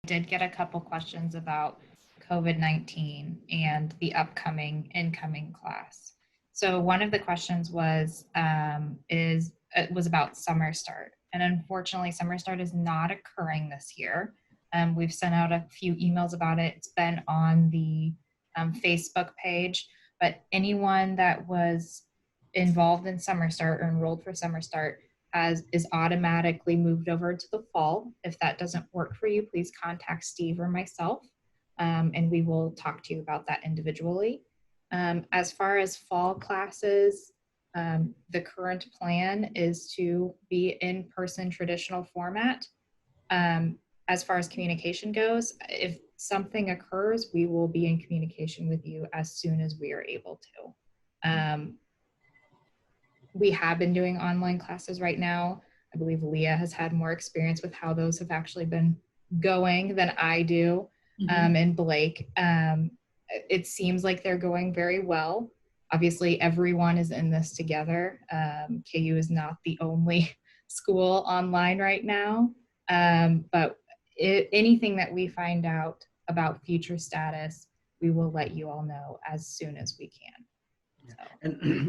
did get a couple questions about COVID-19 and the upcoming incoming class. So one of the questions was about summer start, and unfortunately, summer start is not occurring this year. We've sent out a few emails about it. It's been on the Facebook page, but anyone that was involved in summer start or enrolled for summer start is automatically moved over to the fall. If that doesn't work for you, please contact Steve or myself, and we will talk to you about that individually. As far as fall classes, the current plan is to be in-person traditional format. As far as communication goes, if something occurs, we will be in communication with you as soon as we are able to. We have been doing online classes right now. I believe Leah has had more experience with how those have actually been going than I do, and Blake. It seems like they're going very well. Obviously, everyone is in this together. KU is not the only school online right now, but anything that we find out about future status, we will let you all know as soon as we can.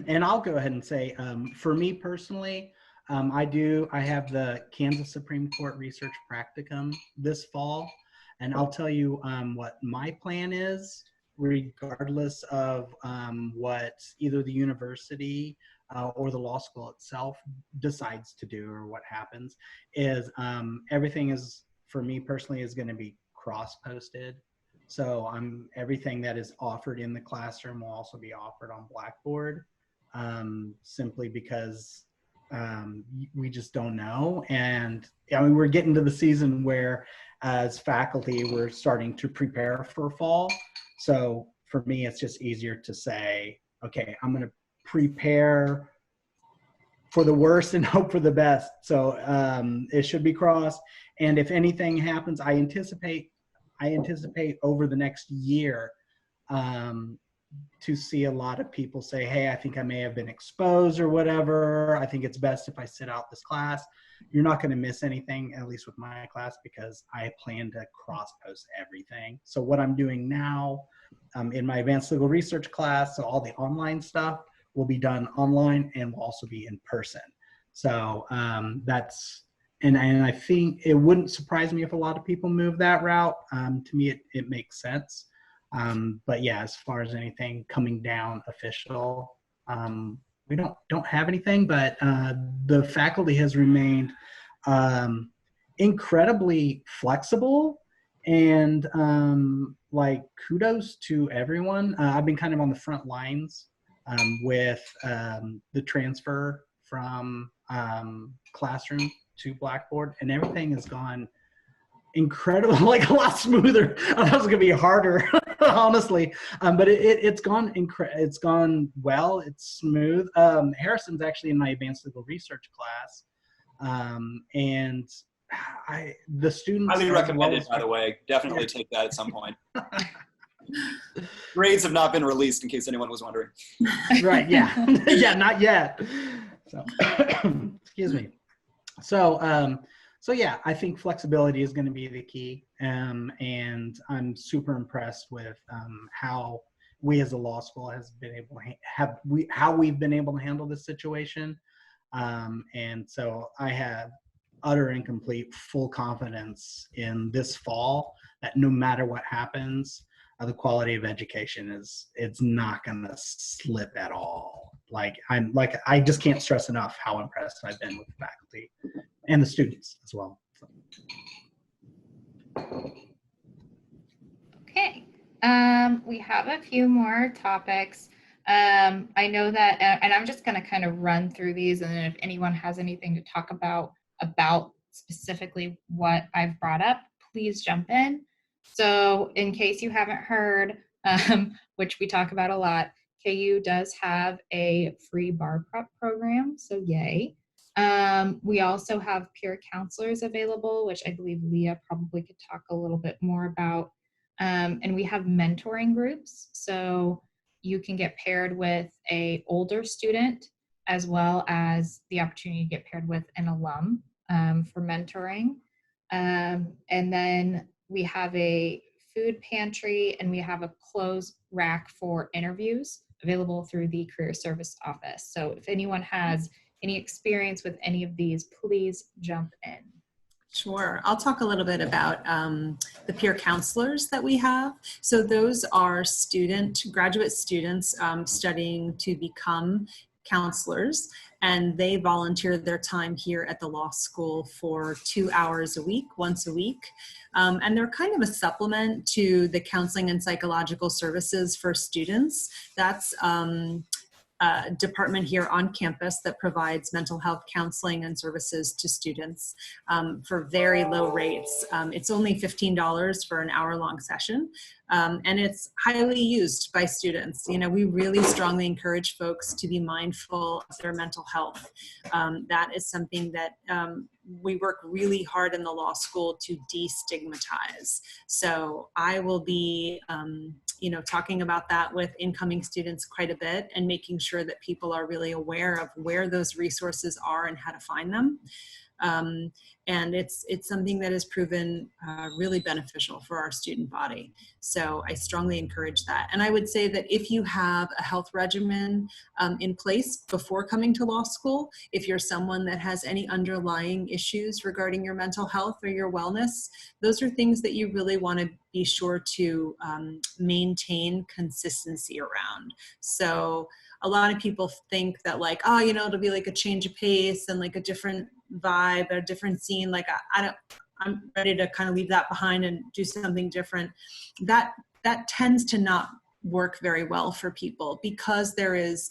And I'll go ahead and say, for me personally, I have the Kansas Supreme Court Research Practicum this fall, and I'll tell you what my plan is, regardless of what either the university or the law school itself decides to do or what happens, is everything is, for me personally, is going to be cross-posted. So everything that is offered in the classroom will also be offered on Blackboard, simply because we just don't know. And I mean, we're getting to the season where as faculty, we're starting to prepare for fall. So for me, it's just easier to say, okay, I'm going to prepare for the worst and hope for the best. So it should be crossed. And if anything happens, I anticipate over the next year to see a lot of people say, hey, I think I may have been exposed or whatever. I think it's best if I sit out this class. You're not going to miss anything, at least with my class, because I plan to cross-post everything. So what I'm doing now in my advanced legal research class, so all the online stuff will be done online and will also be in person. So that's, and I think it wouldn't surprise me if a lot of people move that route. To me, it makes sense. But yeah, as far as anything coming down official, we don't have anything, but the faculty has remained incredibly flexible, and like, kudos to everyone. I've been kind of on the front lines with the transfer from classroom to Blackboard, and everything has gone incredible, like a lot smoother. I thought it was gonna be harder, honestly, but it's gone well. It's smooth. Harrison's actually in my advanced legal research class, and the students highly recommended, by the way. Definitely take that at some point. Grades have not been released, in case anyone was wondering. Right? Yeah, yeah, not yet. So, excuse me. So yeah, I think flexibility is going to be the key, and I'm super impressed with how we as a law school has been able to how we've been able to handle this situation, and so I have utter and complete full confidence in this fall that no matter what happens, the quality of education it's not going to slip at all. I just can't stress enough how impressed I've been with the faculty and the students as well. Okay, we have a few more topics. I know that, and I'm just going to kind of run through these, and then if anyone has anything to talk about specifically what I've brought up, please jump in. So in case you haven't heard, which we talk about a lot, KU does have a free bar prep program, so yay. We also have peer counselors available, which I believe Leah probably could talk a little bit more about. And we have mentoring groups, so you can get paired with an older student as well as the opportunity to get paired with an alum for mentoring. And then we have a food pantry, and we have a clothes rack for interviews available through the career service office. So if anyone has any experience with any of these, please jump in. Sure. I'll talk a little bit about the peer counselors that we have. So those are graduate students studying to become counselors, and they volunteer their time here at the law school for 2 hours a week, once a week. And they're kind of a supplement to the counseling and psychological services for students. That's department here on campus that provides mental health counseling and services to students for very low rates. It's only $15 for an hour-long session, and it's highly used by students. You know, we really strongly encourage folks to be mindful of their mental health. That is something that we work really hard in the law school to destigmatize. So I will be talking about that with incoming students quite a bit, and making sure that people are really aware of where those resources are and how to find them. And it's something that has proven really beneficial for our student body. So I strongly encourage that. And I would say that if you have a health regimen in place before coming to law school, if you're someone that has any underlying issues regarding your mental health or your wellness, those are things that you really want to be sure to maintain consistency around. So a lot of people think that like, oh, it'll be like a change of pace and like a different vibe, a different scene. Like I'm ready to kind of leave that behind and do something different. That tends to not work very well for people, because there is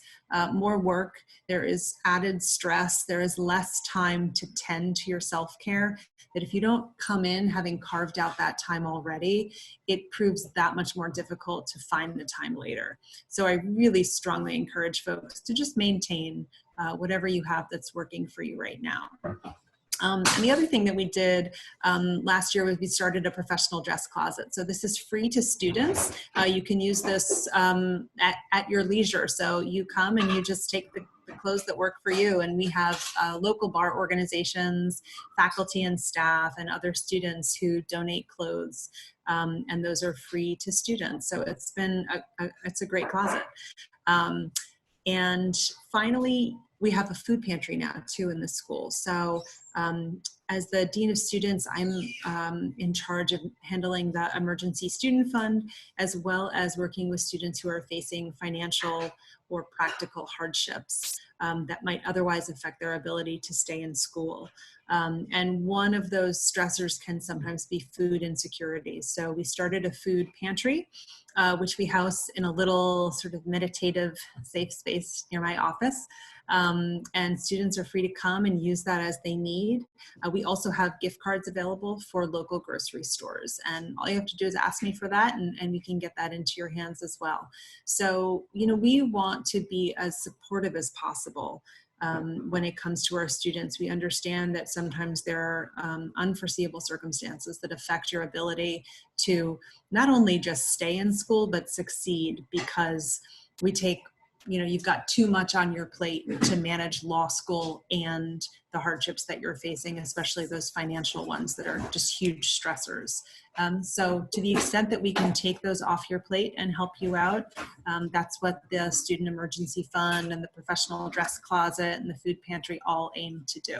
more work, there is added stress, there is less time to tend to your self-care, that if you don't come in having carved out that time already, it proves that much more difficult to find the time later. So I really strongly encourage folks to just maintain whatever you have that's working for you right now. And the other thing that we did last year was we started a professional dress closet. So this is free to students. You can use this at your leisure. So you come and you just take the clothes that work for you. And we have local bar organizations, faculty and staff, and other students who donate clothes. And those are free to students. So it's been it's a great closet. And finally, we have a food pantry now too in the school. So as the Dean of Students, I'm in charge of handling the emergency student fund, as well as working with students who are facing financial or practical hardships that might otherwise affect their ability to stay in school. And one of those stressors can sometimes be food insecurity. So we started a food pantry, which we house in a little sort of meditative safe space near my office. And students are free to come and use that as they need. We also have gift cards available for local grocery stores. And all you have to do is ask me for that, and we can get that into your hands as well. So, we want to be as supportive as possible. When it comes to our students, we understand that sometimes there are unforeseeable circumstances that affect your ability to not only just stay in school, but succeed, because we take, you've got too much on your plate to manage law school and the hardships that you're facing, especially those financial ones that are just huge stressors. So to the extent that we can take those off your plate and help you out, that's what the Student Emergency Fund and the Professional Dress Closet and the Food Pantry all aim to do.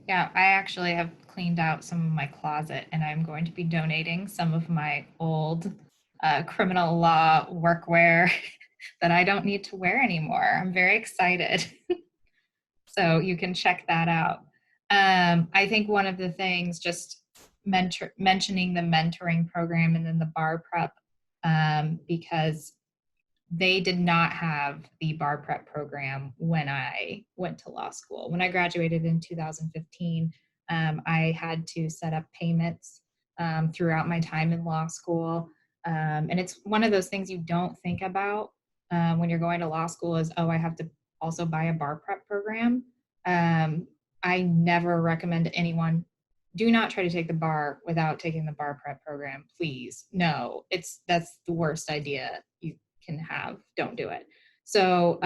Yeah, I actually have cleaned out some of my closet, and I'm going to be donating some of my old criminal law workwear that I don't need to wear anymore. I'm very excited. So you can check that out. I think one of the things, just mentioning the mentoring program and then the bar prep, because they did not have the bar prep program when I went to law school. When I graduated in 2015, I had to set up payments throughout my time in law school. And it's one of those things you don't think about when you're going to law school is, oh, I have to also buy a bar prep program. I never recommend to anyone, do not try to take the bar without taking the bar prep program, please. No, that's the worst idea you can have. Don't do it. So,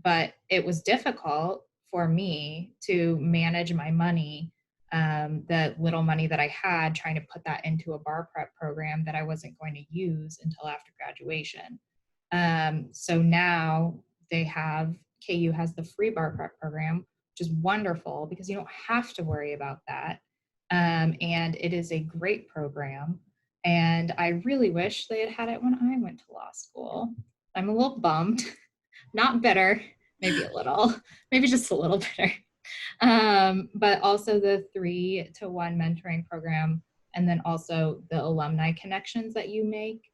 but it was difficult for me to manage my money, the little money that I had, trying to put that into a bar prep program that I wasn't going to use until after graduation. So now KU has the free bar prep program, which is wonderful because you don't have to worry about that. And it is a great program. And I really wish they had had it when I went to law school. I'm a little bummed, not bitter, maybe a little, maybe just a little bitter. But also the 3-to-1 mentoring program, and then also the alumni connections that you make.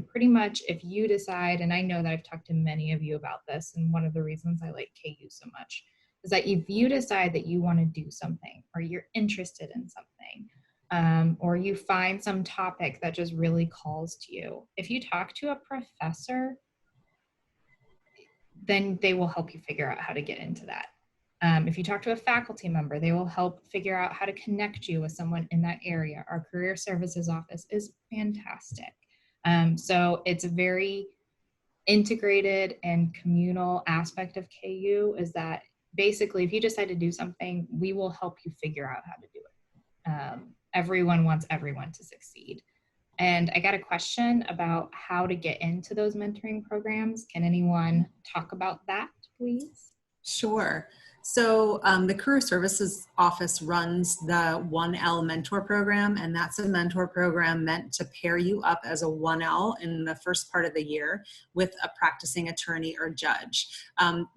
Pretty much if you decide, and I know that I've talked to many of you about this, and one of the reasons I like KU so much is that if you decide that you want to do something, or you're interested in something, or you find some topic that just really calls to you, if you talk to a professor, then they will help you figure out how to get into that. If you talk to a faculty member, they will help figure out how to connect you with someone in that area. Our career services office is fantastic. So it's a very integrated and communal aspect of KU, is that basically if you decide to do something, we will help you figure out how to do it. Everyone wants everyone to succeed. And I got a question about how to get into those mentoring programs. Can anyone talk about that, please? Sure. So the Career Services Office runs the 1L mentor program, and that's a mentor program meant to pair you up as a 1L in the first part of the year with a practicing attorney or judge.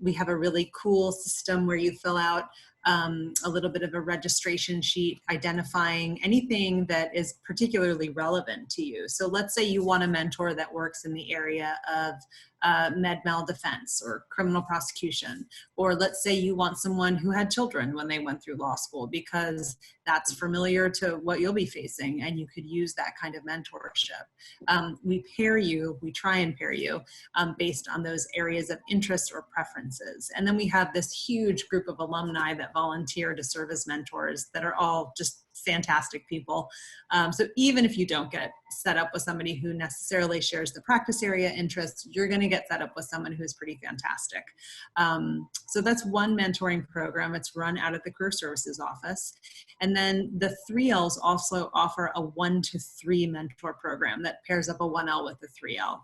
We have a really cool system where you fill out a little bit of a registration sheet identifying anything that is particularly relevant to you. So let's say you want a mentor that works in the area of med mal defense or criminal prosecution, or let's say you want someone who had children when they went through law school because that's familiar to what you'll be facing and you could use that kind of mentorship. We try and pair you based on those areas of interest or preferences. And then we have this huge group of alumni that volunteer to serve as mentors that are all just fantastic people. So even if you don't get set up with somebody who necessarily shares the practice area interests, you're going to get set up with someone who's pretty fantastic. So that's one mentoring program. It's run out of the Career Services Office. And then the 3Ls also offer a 1-to-3 mentor program that pairs up a 1L with a 3L.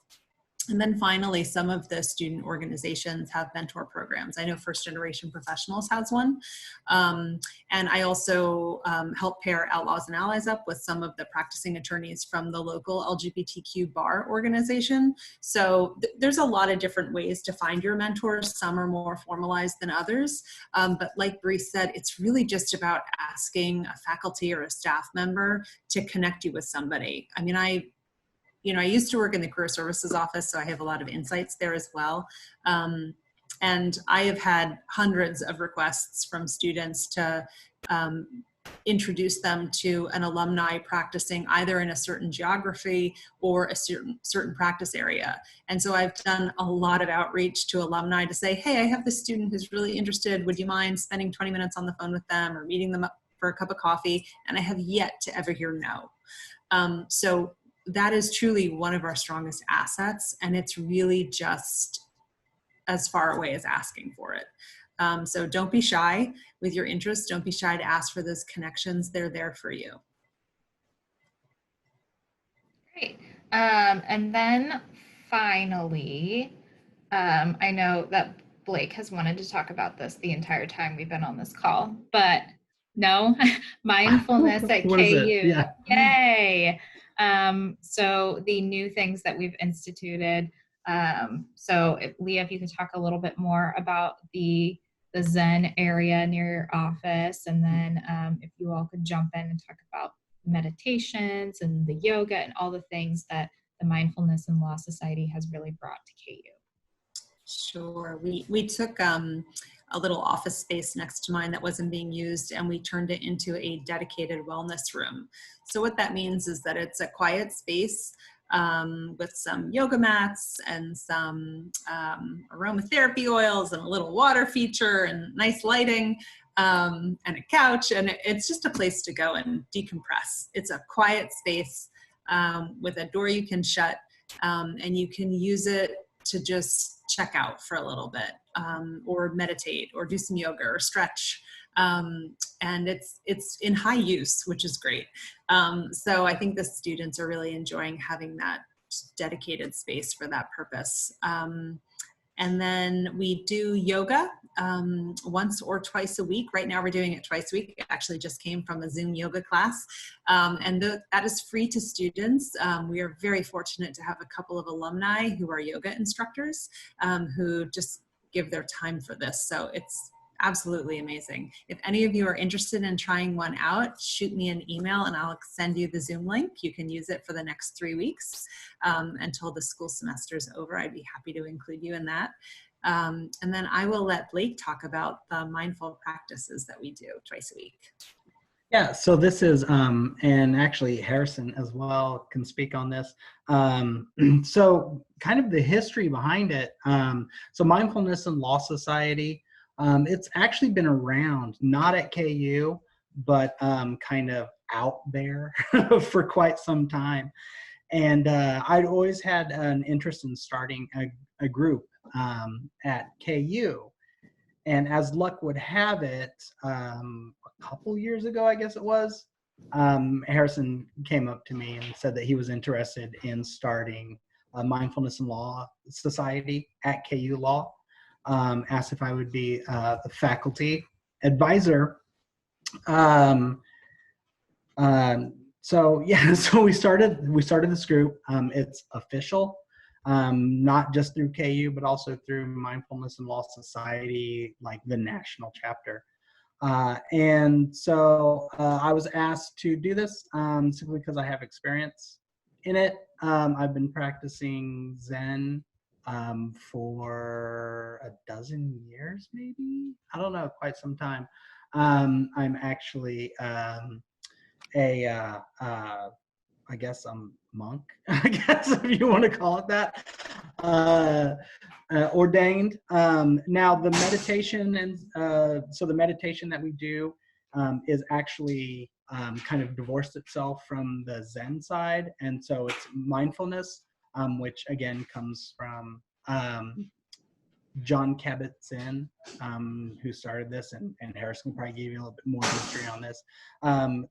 And then finally, some of the student organizations have mentor programs. I know First Generation Professionals has one. And I also help pair Outlaws and Allies up with some of the practicing attorneys from the local LGBTQ bar organization. So there's a lot of different ways to find your mentors. Some are more formalized than others. But like Bree said, it's really just about asking a faculty or a staff member to connect you with somebody. I mean, I used to work in the Career Services Office, so I have a lot of insights there as well. And I have had hundreds of requests from students to introduce them to an alumni practicing either in a certain geography or a certain practice area. And so I've done a lot of outreach to alumni to say, hey, I have this student who's really interested. Would you mind spending 20 minutes on the phone with them or meeting them up for a cup of coffee? And I have yet to ever hear no. So that is truly one of our strongest assets, and it's really just as far away as asking for it. So don't be shy with your interests. Don't be shy to ask for those connections. They're there for you. Great. And then finally, I know that Blake has wanted to talk about this the entire time we've been on this call, but no, mindfulness at KU. Yeah. Yay. So the new things that we've instituted. So Leah, if you could talk a little bit more about the Zen area near your office, and then if you all could jump in and talk about meditations and the yoga and all the things that the Mindfulness and Law Society has really brought to KU. Sure. We took a little office space next to mine that wasn't being used, and we turned it into a dedicated wellness room. So what that means is that it's a quiet space with some yoga mats and some aromatherapy oils and a little water feature and nice lighting and a couch. And it's just a place to go and decompress. It's a quiet space with a door you can shut, and you can use it to just check out for a little bit, or meditate, or do some yoga or stretch. And it's in high use, which is great. So I think the students are really enjoying having that dedicated space for that purpose. And then we do yoga once or twice a week. Right now we're doing it twice a week. It actually just came from a Zoom yoga class. And that is free to students. We are very fortunate to have a couple of alumni who are yoga instructors who just give their time for this. So it's absolutely amazing. If any of you are interested in trying one out, shoot me an email and I'll send you the Zoom link. You can use it for the next 3 weeks until the school semester is over. I'd be happy to include you in that. And then I will let Blake talk about the mindful practices that we do twice a week. Yeah, so this is, and actually Harrison as well can speak on this. So kind of the history behind it. So Mindfulness and Law Society, it's actually been around, not at KU, but kind of out there for quite some time. And I'd always had an interest in starting a group at KU. And as luck would have it, a couple years ago, I guess it was, Harrison came up to me and said that he was interested in starting a Mindfulness and Law Society at KU Law. Asked if I would be the faculty advisor. So yeah, so we started this group. It's official, not just through KU, but also through Mindfulness and Law Society, like the national chapter. And so I was asked to do this simply because I have experience in it. I've been practicing Zen for a dozen years, maybe. I don't know, quite some time. I'm actually I guess I'm monk, I guess if you want to call it that, ordained. Now the meditation so the meditation that we do is actually kind of divorced itself from the Zen side, and so it's mindfulness, which again comes from John Kabat-Zinn, who started this, and Harrison will probably give you a little bit more history on this,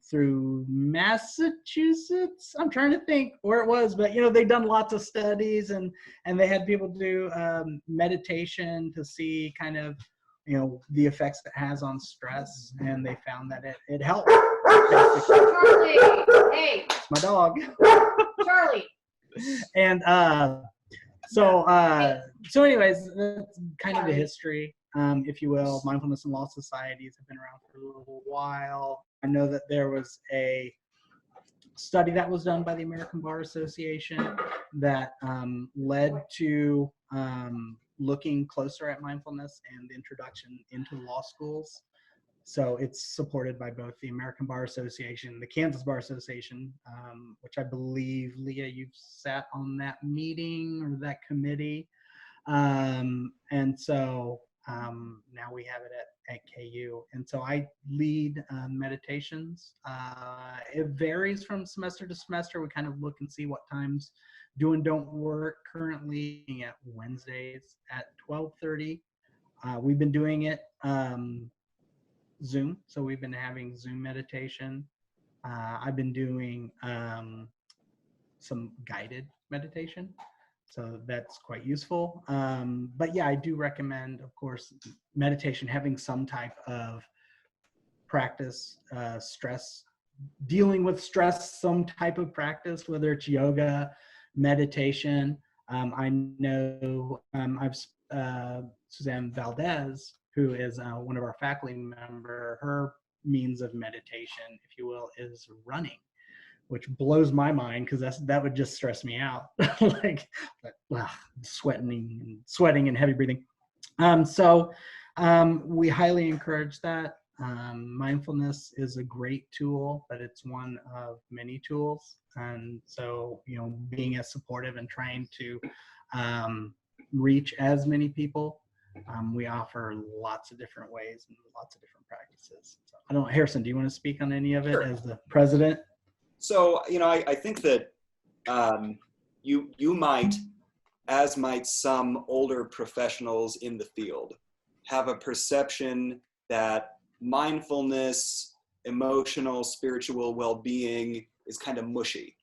through Massachusetts. I'm trying to think where it was, but they've done lots of studies, and they had people do meditation to see kind of the effects it has on stress, and they found that it helped. Charlie, hey, it's my dog. Charlie. And so anyways, that's kind of the history, if you will. Mindfulness and Law Societies have been around for a little while. I know that there was a study that was done by the American Bar Association that led to looking closer at mindfulness and the introduction into law schools. So it's supported by both the American Bar Association, the Kansas Bar Association, which I believe, Leah, you've sat on that meeting or that committee. And so now we have it at KU. And so I lead meditations. It varies from semester to semester. We kind of look and see what times do and don't work. Currently at Wednesdays at 12:30. We've been doing it Zoom. So we've been having Zoom meditation. I've been doing some guided meditation. So that's quite useful. But yeah, I do recommend, of course, meditation, having some type of practice, stress, dealing with stress, some type of practice, whether it's yoga, meditation. I know Suzanne Valdez, who is one of our faculty member, her means of meditation, if you will, is running, which blows my mind because that would just stress me out, like sweating and heavy breathing. So we highly encourage that. Mindfulness is a great tool, but it's one of many tools. And so, being as supportive and trying to reach as many people, we offer lots of different ways and lots of different practices. So, I don't know, Harrison, do you want to speak on any of it as the president? So, I think that you might as might some older professionals in the field, have a perception that mindfulness, emotional, spiritual well-being is kind of mushy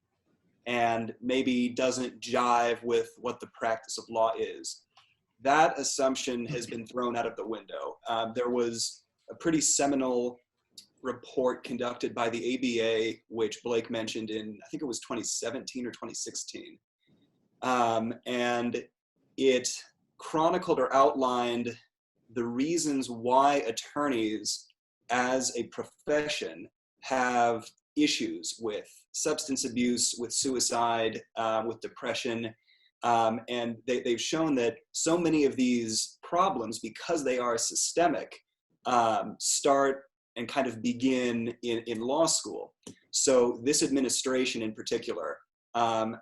and maybe doesn't jive with what the practice of law is. That assumption has been thrown out of the window. There was a pretty seminal report conducted by the ABA, which Blake mentioned in, I think it was 2017 or 2016. And it chronicled or outlined the reasons why attorneys as a profession have issues with substance abuse, with suicide, with depression. And they've shown that so many of these problems, because they are systemic, start and kind of begin in law school. So this administration in particular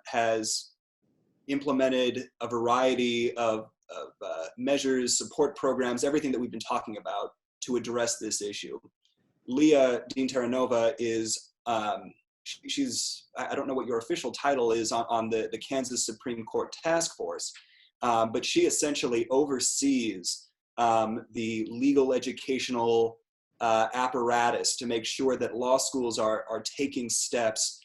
has implemented a variety of measures, support programs, everything that we've been talking about to address this issue. Leah Dean Terranova is, she's, I don't know what your official title is on the Kansas Supreme Court Task Force, but she essentially oversees the legal educational apparatus to make sure that law schools are taking steps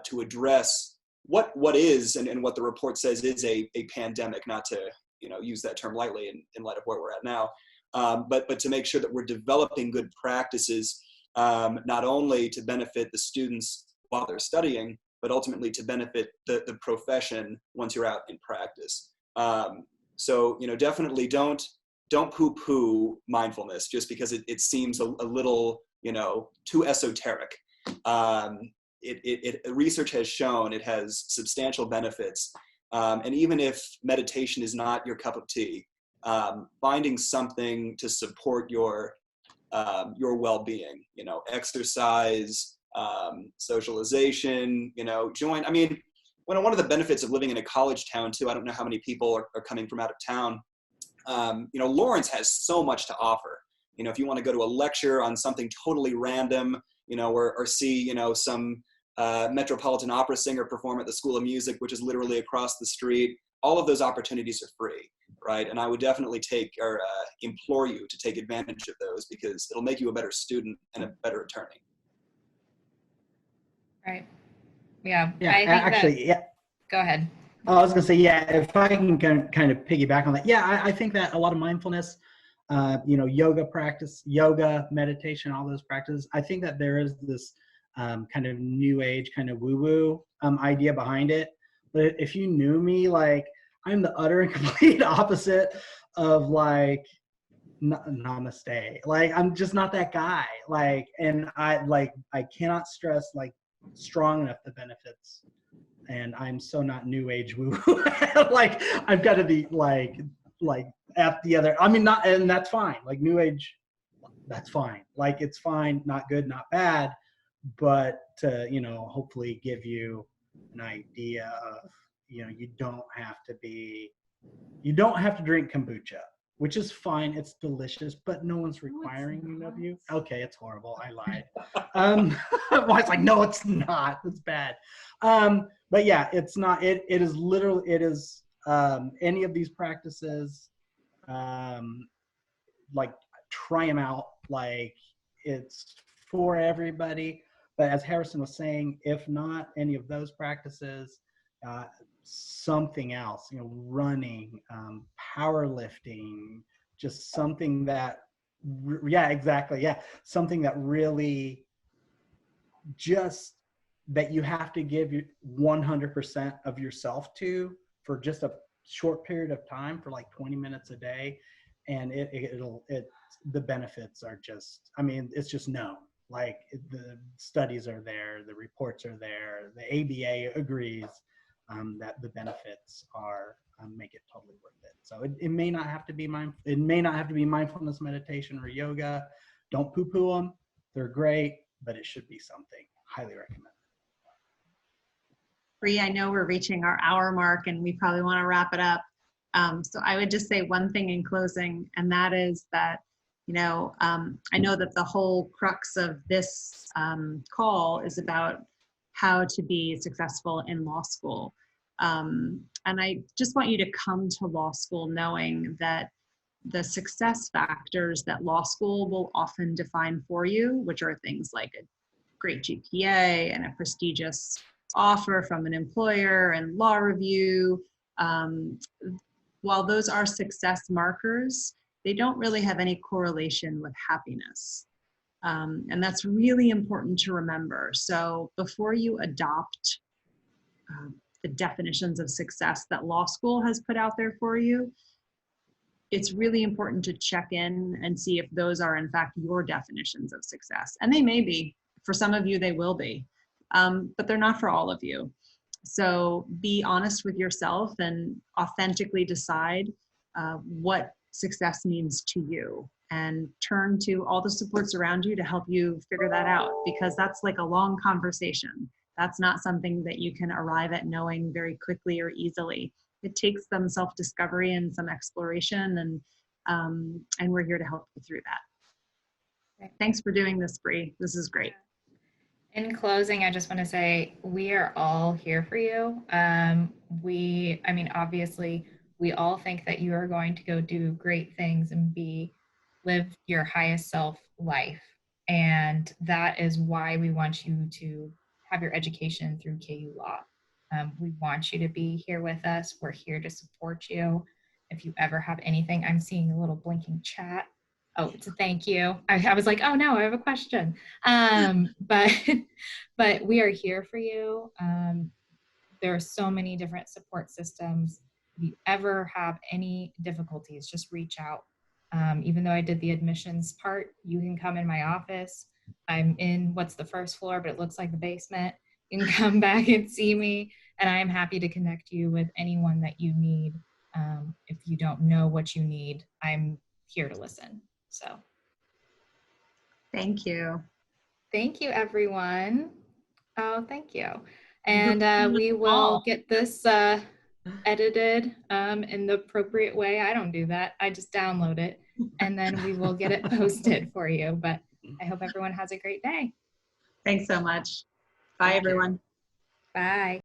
to address what is and what the report says is a pandemic, not to use that term lightly in light of where we're at now, but to make sure that we're developing good practices, not only to benefit the students while they're studying, but ultimately to benefit the profession once you're out in practice. So definitely don't poo-poo mindfulness just because it seems a little too esoteric. Research has shown it has substantial benefits, and even if meditation is not your cup of tea, finding something to support your well-being, exercise, socialization, join. I mean, one of the benefits of living in a college town too, I don't know how many people are coming from out of town. Lawrence has so much to offer. If you want to go to a lecture on something totally random, or see, some Metropolitan Opera singer perform at the School of Music, which is literally across the street, all of those opportunities are free, right? And I would definitely implore you to take advantage of those because it'll make you a better student and a better attorney. Right. Yeah. Yeah, I think actually, yeah. Go ahead. I was going to say, yeah, if I can kind of piggyback on that. Yeah, I think that a lot of mindfulness, yoga practice, yoga, meditation, all those practices, I think that there is this kind of new age, kind of woo-woo idea behind it. But if you knew me, like, I'm the utter and complete opposite of like, namaste. Like, I'm just not that guy. Like, and I cannot stress like strong enough the benefits. And I'm so not new age woo. Like, I've got to be like at the other, I mean, not, and that's fine. Like new age, that's fine. Like, it's fine, not good, not bad, but to, hopefully give you an idea of, you don't have to drink kombucha, which is fine. It's delicious, but no one's requiring of you. Okay, it's horrible. I lied. Well, it's like, no, it's not. It's bad. But yeah, it's not. It is literally. It is any of these practices. Like, try them out. Like, it's for everybody. But as Harrison was saying, if not any of those practices, something else, running, powerlifting, just something that, yeah, exactly. Yeah. Something that really just that you have to give you 100% of yourself to for just a short period of time, for like 20 minutes a day. And the benefits are just, I mean, it's just known. Like, the studies are there, the reports are there, the ABA agrees that the benefits are make it totally worth it. So it may not have to be mindfulness meditation or yoga. Don't poo-poo them. They're great, but it should be something. Highly recommend. Bree, I know we're reaching our hour mark and we probably want to wrap it up. So I would just say one thing in closing, and that is that, I know that the whole crux of this call is about how to be successful in law school. And I just want you to come to law school knowing that the success factors that law school will often define for you, which are things like a great GPA and a prestigious offer from an employer and law review, while those are success markers, they don't really have any correlation with happiness. And that's really important to remember. So before you adopt the definitions of success that law school has put out there for you, it's really important to check in and see if those are in fact your definitions of success. And they may be. For some of you, they will be, but they're not for all of you. So be honest with yourself and authentically decide what success means to you, and turn to all the supports around you to help you figure that out, because that's like a long conversation. That's not something that you can arrive at knowing very quickly or easily. It takes some self-discovery and some exploration, and we're here to help you through that. Right. Thanks for doing this, Bree. This is great. In closing, I just want to say we are all here for you. Obviously, we all think that you are going to go do great things and live your highest self life. And that is why we want you to have your education through KU Law. We want you to be here with us. We're here to support you. If you ever have anything, I'm seeing a little blinking chat. Oh, it's a thank you. I was like, oh no, I have a question. But we are here for you. There are so many different support systems. If you ever have any difficulties, just reach out. Even though I did the admissions part, you can come in my office. I'm in what's the first floor, but it looks like the basement. You can come back and see me, and I am happy to connect you with anyone that you need. If you don't know what you need, I'm here to listen. So Thank you. thank you, everyone. Oh, thank you. And we will get this edited in the appropriate way. I don't do that. I just download it, and then we will get it posted for you. But I hope everyone has a great day. Thanks so much. Bye, everyone. Bye.